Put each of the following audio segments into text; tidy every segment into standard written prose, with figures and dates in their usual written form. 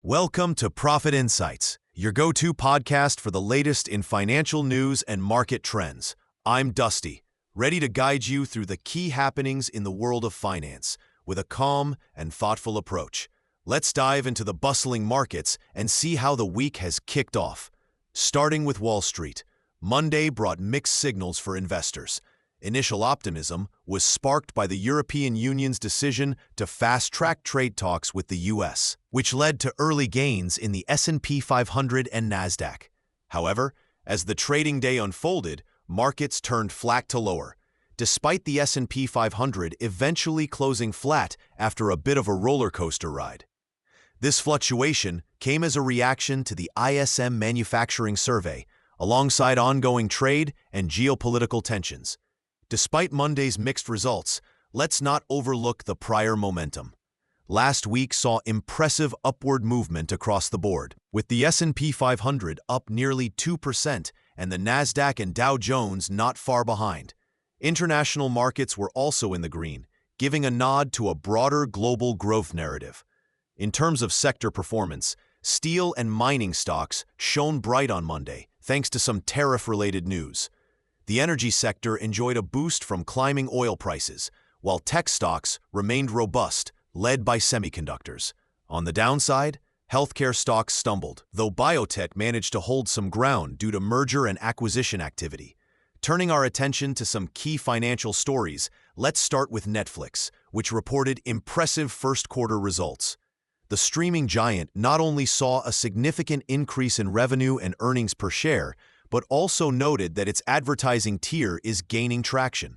Welcome to Profit Insights, your go-to podcast for the latest in financial news and market trends. I'm Dusty, ready to guide you through the key happenings in the world of finance with a calm and thoughtful approach. Let's dive into the bustling markets and see how the week has kicked off. Starting with Wall Street, Monday brought mixed signals for investors. Initial optimism was sparked by the European Union's decision to fast-track trade talks with the U.S., which led to early gains in the S&P 500 and Nasdaq. However, as the trading day unfolded, markets turned flat to lower, despite the S&P 500 eventually closing flat after a bit of a roller coaster ride. This fluctuation came as a reaction to the ISM manufacturing survey, alongside ongoing trade and geopolitical tensions. Despite Monday's mixed results, let's not overlook the prior momentum. Last week saw impressive upward movement across the board, with the S&P 500 up nearly 2% and the Nasdaq and Dow Jones not far behind. International markets were also in the green, giving a nod to a broader global growth narrative. In terms of sector performance, steel and mining stocks shone bright on Monday, thanks to some tariff-related news. The energy sector enjoyed a boost from climbing oil prices, while tech stocks remained robust, led by semiconductors. On the downside, healthcare stocks stumbled, though biotech managed to hold some ground due to merger and acquisition activity. Turning our attention to some key financial stories, let's start with Netflix, which reported impressive first-quarter results. The streaming giant not only saw a significant increase in revenue and earnings per share, but also noted that its advertising tier is gaining traction.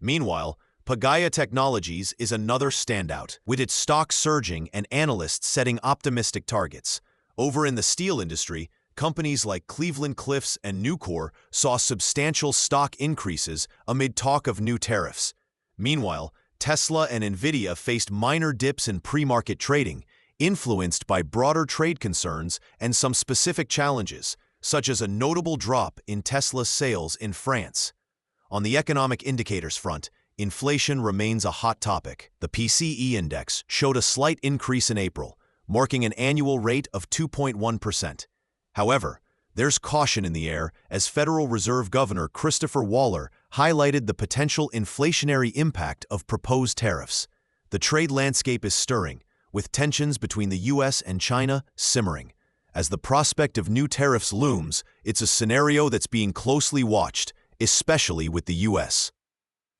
Meanwhile, Pagaya Technologies is another standout, with its stock surging and analysts setting optimistic targets. Over in the steel industry, companies like Cleveland-Cliffs and Nucor saw substantial stock increases amid talk of new tariffs. Meanwhile, Tesla and Nvidia faced minor dips in pre-market trading, influenced by broader trade concerns and some specific challenges, such as a notable drop in Tesla's sales in France. On the economic indicators front, inflation remains a hot topic. The PCE index showed a slight increase in April, marking an annual rate of 2.1%. However, there's caution in the air as Federal Reserve Governor Christopher Waller highlighted the potential inflationary impact of proposed tariffs. The trade landscape is stirring, with tensions between the U.S. and China simmering. As the prospect of new tariffs looms, it's a scenario that's being closely watched, especially with the U.S.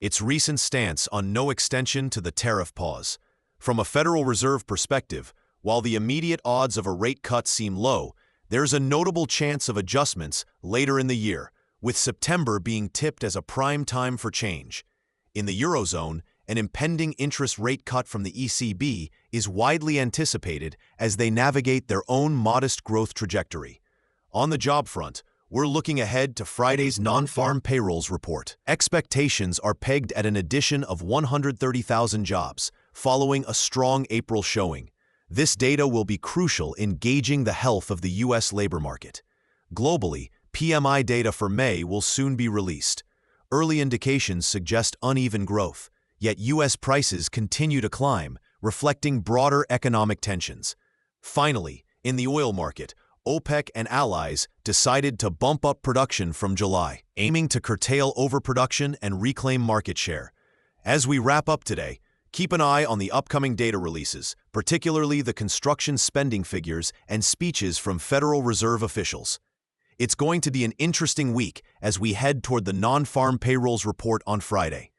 Its recent stance on no extension to the tariff pause. From a Federal Reserve perspective, while the immediate odds of a rate cut seem low, there's a notable chance of adjustments later in the year, with September being tipped as a prime time for change. In the Eurozone, an impending interest rate cut from the ECB is widely anticipated as they navigate their own modest growth trajectory. On the job front, we're looking ahead to Friday's non-farm payrolls report. Expectations are pegged at an addition of 130,000 jobs, following a strong April showing. This data will be crucial in gauging the health of the U.S. labor market. Globally, PMI data for May will soon be released. Early indications suggest uneven growth, yet U.S. prices continue to climb, reflecting broader economic tensions. Finally, in the oil market, OPEC and allies decided to bump up production from July, aiming to curtail overproduction and reclaim market share. As we wrap up today, keep an eye on the upcoming data releases, particularly the construction spending figures and speeches from Federal Reserve officials. It's going to be an interesting week as we head toward the non-farm payrolls report on Friday.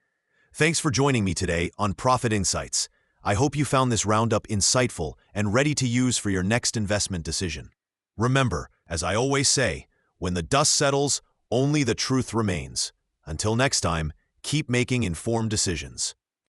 Thanks for joining me today on Profit Insights. I hope you found this roundup insightful and ready to use for your next investment decision. Remember, as I always say, when the dust settles, only the truth remains. Until next time, keep making informed decisions.